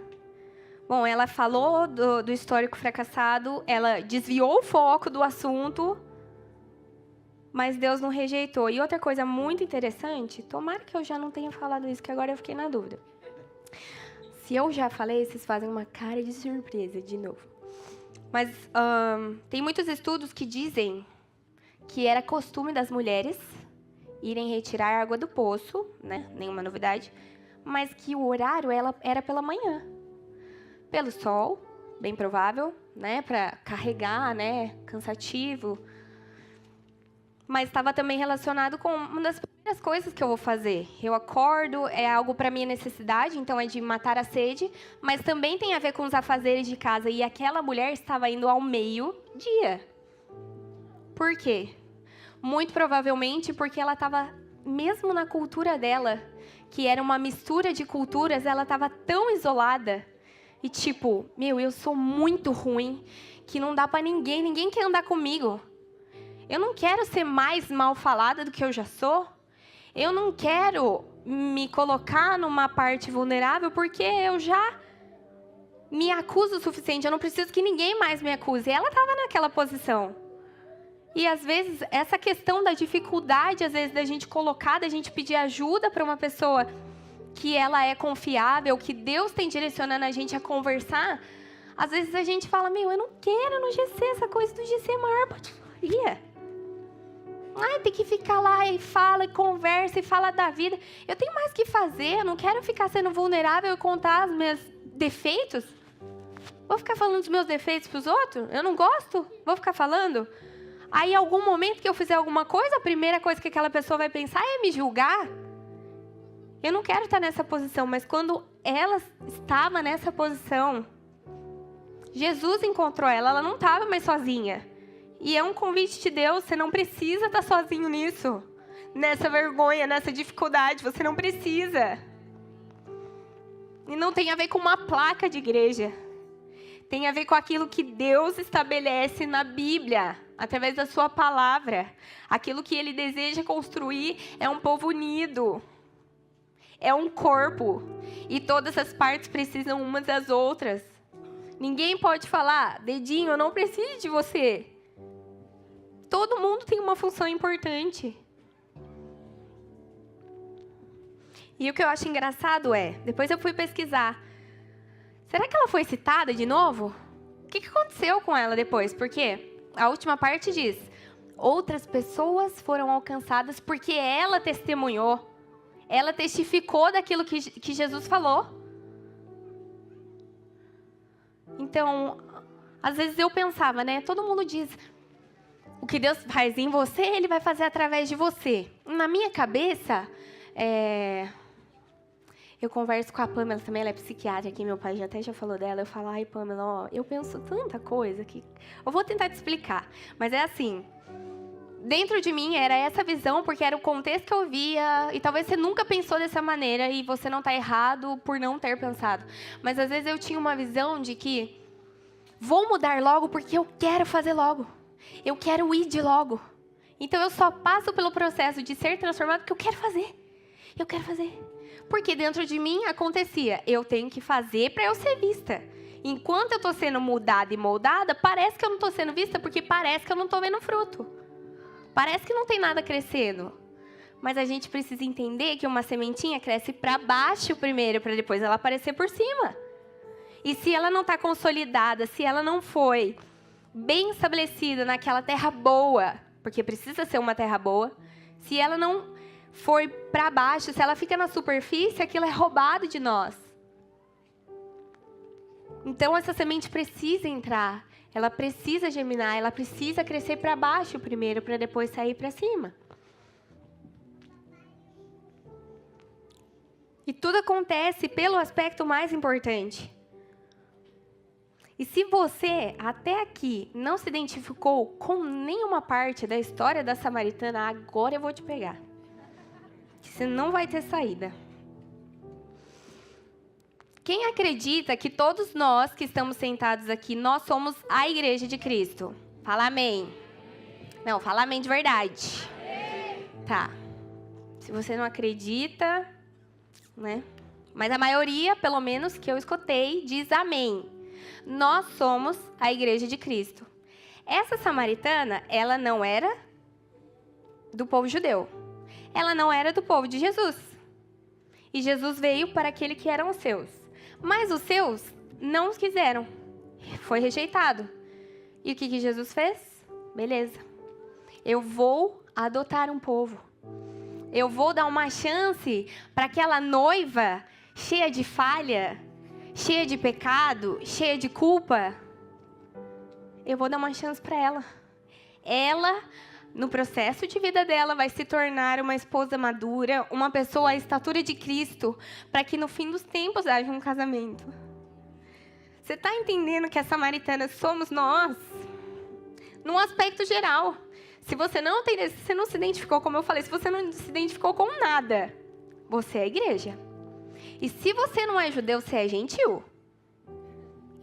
Bom, ela falou do histórico fracassado, ela desviou o foco do assunto, mas Deus não rejeitou. E outra coisa muito interessante, tomara que eu já não tenha falado isso, que agora eu fiquei na dúvida. Se eu já falei, vocês fazem uma cara de surpresa de novo. Mas tem muitos estudos que dizem que era costume das mulheres irem retirar água do poço, nenhuma novidade, mas que o horário era pela manhã. Pelo sol, bem provável, para carregar, cansativo. Mas estava também relacionado com uma das primeiras coisas que eu vou fazer. Eu acordo, é algo para minha necessidade, então é de matar a sede, mas também tem a ver com os afazeres de casa. E aquela mulher estava indo ao meio-dia. Por quê? Muito provavelmente porque ela estava, mesmo na cultura dela, que era uma mistura de culturas, ela estava tão isolada. E eu sou muito ruim, que não dá para ninguém quer andar comigo. Eu não quero ser mais mal falada do que eu já sou. Eu não quero me colocar numa parte vulnerável, porque eu já me acuso o suficiente. Eu não preciso que ninguém mais me acuse. E ela estava naquela posição. E, às vezes, essa questão da dificuldade, às vezes, da gente colocar, da gente pedir ajuda para uma pessoa que ela é confiável, que Deus tem direcionando a gente a conversar, Às vezes a gente fala, eu não quero no GC, essa coisa do GC é a maior patifaria. Ai, tem que ficar lá e fala, e conversa, e fala da vida. Eu tenho mais que fazer, eu não quero ficar sendo vulnerável e contar os meus defeitos. Vou ficar falando dos meus defeitos para os outros? Eu não gosto? Vou ficar falando? Aí, em algum momento que eu fizer alguma coisa, a primeira coisa que aquela pessoa vai pensar é me julgar. Eu não quero estar nessa posição, mas quando ela estava nessa posição, Jesus encontrou ela, ela não estava mais sozinha. E é um convite de Deus, você não precisa estar sozinho nisso. Nessa vergonha, nessa dificuldade, você não precisa. E não tem a ver com uma placa de igreja. Tem a ver com aquilo que Deus estabelece na Bíblia, através da sua palavra. Aquilo que Ele deseja construir é um povo unido. É um corpo. E todas as partes precisam umas das outras. Ninguém pode falar, dedinho, eu não preciso de você. Todo mundo tem uma função importante. E o que eu acho engraçado depois eu fui pesquisar. Será que ela foi citada de novo? O que aconteceu com ela depois? Porque a última parte diz, outras pessoas foram alcançadas porque ela testemunhou. Ela testificou daquilo que Jesus falou. Então, às vezes eu pensava, todo mundo diz, o que Deus faz em você, Ele vai fazer através de você. Na minha cabeça, eu converso com a Pamela também, ela é psiquiatra aqui, meu pai até já falou dela. Eu falo, ai Pamela, eu penso tanta coisa que... Eu vou tentar te explicar, mas é assim... Dentro de mim era essa visão, porque era o contexto que eu via, e talvez você nunca pensou dessa maneira, e você não está errado por não ter pensado. Mas às vezes eu tinha uma visão de que vou mudar logo porque eu quero fazer logo. Eu quero ir de logo. Então eu só passo pelo processo de ser transformado porque eu quero fazer. Eu quero fazer. Porque dentro de mim acontecia, eu tenho que fazer para eu ser vista. Enquanto eu estou sendo mudada e moldada, parece que eu não estou sendo vista porque parece que eu não estou vendo fruto. Parece que não tem nada crescendo. Mas a gente precisa entender que uma sementinha cresce para baixo primeiro, para depois ela aparecer por cima. E se ela não está consolidada, se ela não foi bem estabelecida naquela terra boa, porque precisa ser uma terra boa, se ela não for para baixo, se ela fica na superfície, aquilo é roubado de nós. Então essa semente precisa entrar. Ela precisa germinar, ela precisa crescer para baixo primeiro, para depois sair para cima. E tudo acontece pelo aspecto mais importante. E se você, até aqui, não se identificou com nenhuma parte da história da Samaritana, agora eu vou te pegar. Você não vai ter saída. Quem acredita que todos nós que estamos sentados aqui, nós somos a igreja de Cristo? Fala amém. Não, fala amém de verdade. Tá. Se você não acredita, mas a maioria, pelo menos que eu escutei, diz amém. Nós somos a igreja de Cristo. Essa samaritana, ela não era do povo judeu. Ela não era do povo de Jesus. E Jesus veio para aquele que eram os seus. Mas os seus não os quiseram. Foi rejeitado. E o que Jesus fez? Beleza. Eu vou adotar um povo. Eu vou dar uma chance para aquela noiva cheia de falha, cheia de pecado, cheia de culpa. Eu vou dar uma chance para ela. Ela, no processo de vida dela, vai se tornar uma esposa madura, uma pessoa à estatura de Cristo, para que no fim dos tempos haja um casamento. Você está entendendo que a samaritana somos nós? Num aspecto geral. Se você não se identificou, como eu falei, se você não se identificou com nada, você é igreja. E se você não é judeu, você é gentil.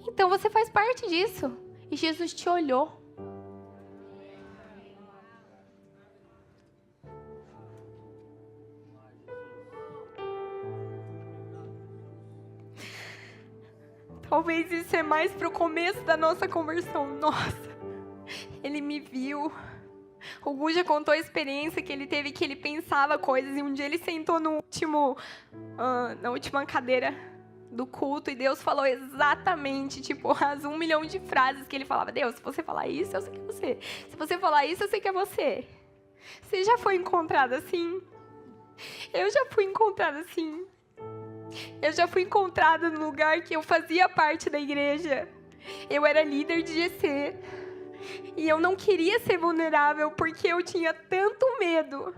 Então você faz parte disso. E Jesus te olhou. Talvez isso é mais para o começo da nossa conversão. Nossa, ele me viu. O Gu já contou a experiência que ele teve, que ele pensava coisas, e um dia ele sentou na última cadeira do culto e Deus falou exatamente, tipo, as 1 milhão de frases que ele falava. Deus, se você falar isso, eu sei que é você. Se você falar isso, eu sei que é você. Você já foi encontrada assim? Eu já fui encontrada assim. Eu já fui encontrada no lugar que eu fazia parte da igreja. Eu era líder de GC. E eu não queria ser vulnerável porque eu tinha tanto medo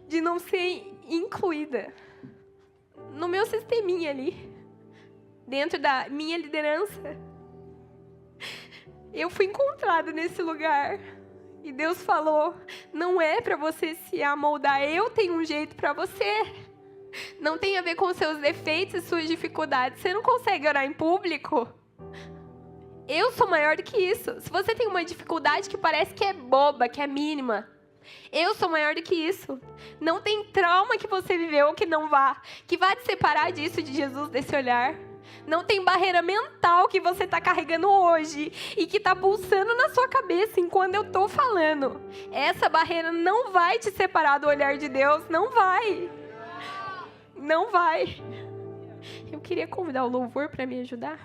de não ser incluída no meu sisteminha ali, dentro da minha liderança. Eu fui encontrada nesse lugar. E Deus falou, não é para você se amoldar, eu tenho um jeito para você. Não tem a ver com seus defeitos e suas dificuldades. Você não consegue orar em público? Eu sou maior do que isso. Se você tem uma dificuldade que parece que é boba, que é mínima, eu sou maior do que isso. Não tem trauma que você viveu que vai te separar disso, de Jesus, desse olhar. Não tem barreira mental que você está carregando hoje e que está pulsando na sua cabeça enquanto eu estou falando. Essa barreira não vai te separar do olhar de Deus, não vai. Não vai. Eu queria convidar o louvor para me ajudar.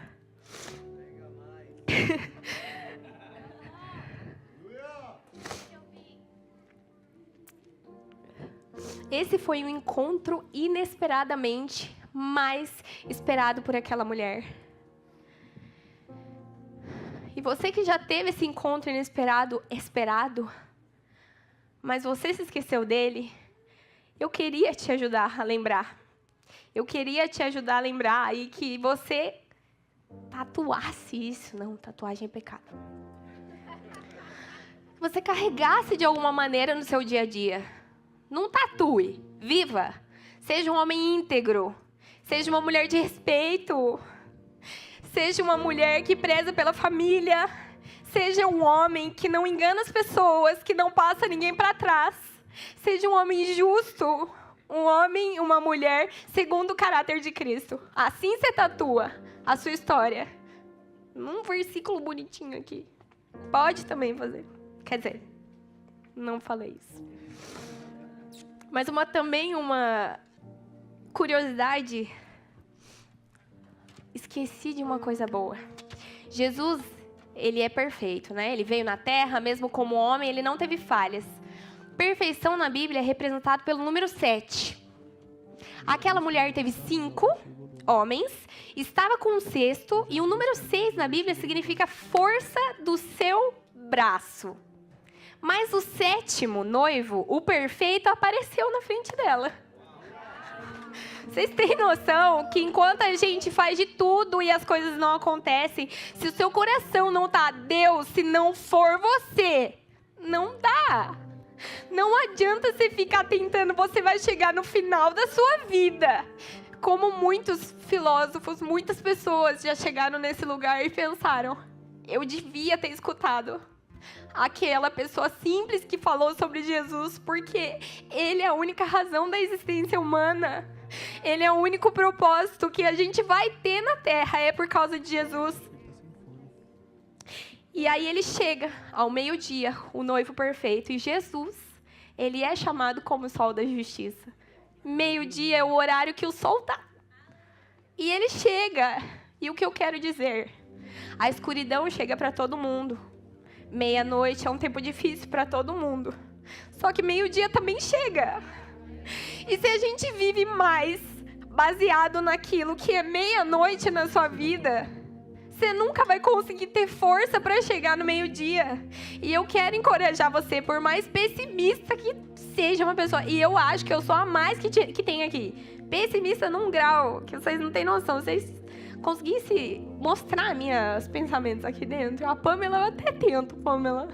Esse foi um encontro inesperadamente mais esperado por aquela mulher. E você que já teve esse encontro inesperado, mas você se esqueceu dele, eu queria te ajudar a lembrar. Eu queria te ajudar a lembrar e que você tatuasse isso. Não, tatuagem é pecado. Que você carregasse de alguma maneira no seu dia a dia. Não tatue, viva. Seja um homem íntegro. Seja uma mulher de respeito. Seja uma mulher que preza pela família. Seja um homem que não engana as pessoas, que não passa ninguém para trás. Seja um homem justo. Um homem, uma mulher, segundo o caráter de Cristo. Assim você tatua a sua história. Num versículo bonitinho aqui. Pode também fazer. Quer dizer, não falei isso. Mas também uma curiosidade. Esqueci de uma coisa boa. Jesus, ele é perfeito, né? Ele veio na terra, mesmo como homem, ele não teve falhas. Perfeição na Bíblia é representado pelo número 7. Aquela mulher teve 5 homens, estava com um 6º, e o número 6 na Bíblia significa força do seu braço. Mas o 7º noivo, o perfeito, apareceu na frente dela. Vocês têm noção que enquanto a gente faz de tudo e as coisas não acontecem, se o seu coração não está a Deus, se não for você, não dá. Não adianta você ficar tentando, você vai chegar no final da sua vida. Como muitos filósofos, muitas pessoas já chegaram nesse lugar e pensaram, eu devia ter escutado aquela pessoa simples que falou sobre Jesus, porque ele é a única razão da existência humana. Ele é o único propósito que a gente vai ter na Terra, é por causa de Jesus. E aí ele chega ao meio-dia, o noivo perfeito, e Jesus, ele é chamado como o sol da justiça. Meio-dia é o horário que o sol está. E ele chega, e o que eu quero dizer? A escuridão chega para todo mundo. Meia-noite é um tempo difícil para todo mundo. Só que meio-dia também chega. E se a gente vive mais baseado naquilo que é meia-noite na sua vida, você nunca vai conseguir ter força para chegar no meio-dia. E eu quero encorajar você, por mais pessimista que seja uma pessoa, e eu acho que eu sou a mais que tem aqui. Pessimista num grau que vocês não têm noção. Vocês conseguissem mostrar meus pensamentos aqui dentro, a Pamela, eu até tento, Pamela.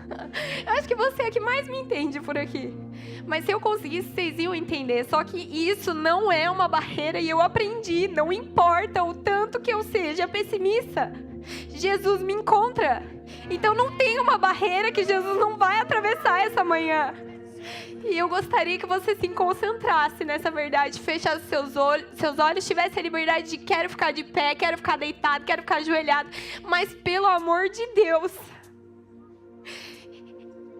Eu acho que você é a que mais me entende por aqui. Mas se eu conseguisse, vocês iam entender. Só que isso não é uma barreira e eu aprendi. Não importa o tanto que eu seja pessimista, Jesus me encontra. Então não tem uma barreira que Jesus não vai atravessar essa manhã. E eu gostaria que você se concentrasse nessa verdade, fechasse seus olhos, tivesse a liberdade de quero ficar de pé, quero ficar deitado, quero ficar ajoelhado, mas pelo amor de Deus,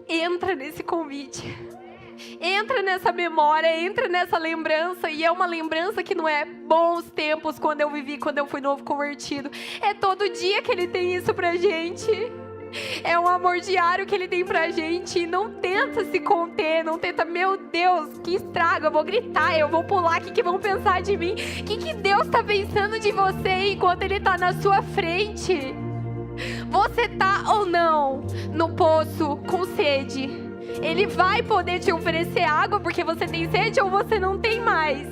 entra nesse convite. entra nessa memória, entra nessa lembrança, e é uma lembrança que não é bons tempos quando eu vivi, quando eu fui novo convertido. É todo dia que Ele tem isso pra gente. É um amor diário que Ele tem pra gente. E não tenta se conter, não tenta, meu Deus, que estrago, eu vou gritar, eu vou pular, o que vão pensar de mim? O que Deus tá pensando de você enquanto Ele tá na sua frente? Você tá ou não no poço com sede? Ele vai poder te oferecer água porque você tem sede ou você não tem mais?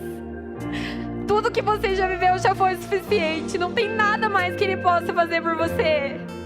Tudo que você já viveu já foi suficiente. Não tem nada mais que Ele possa fazer por você.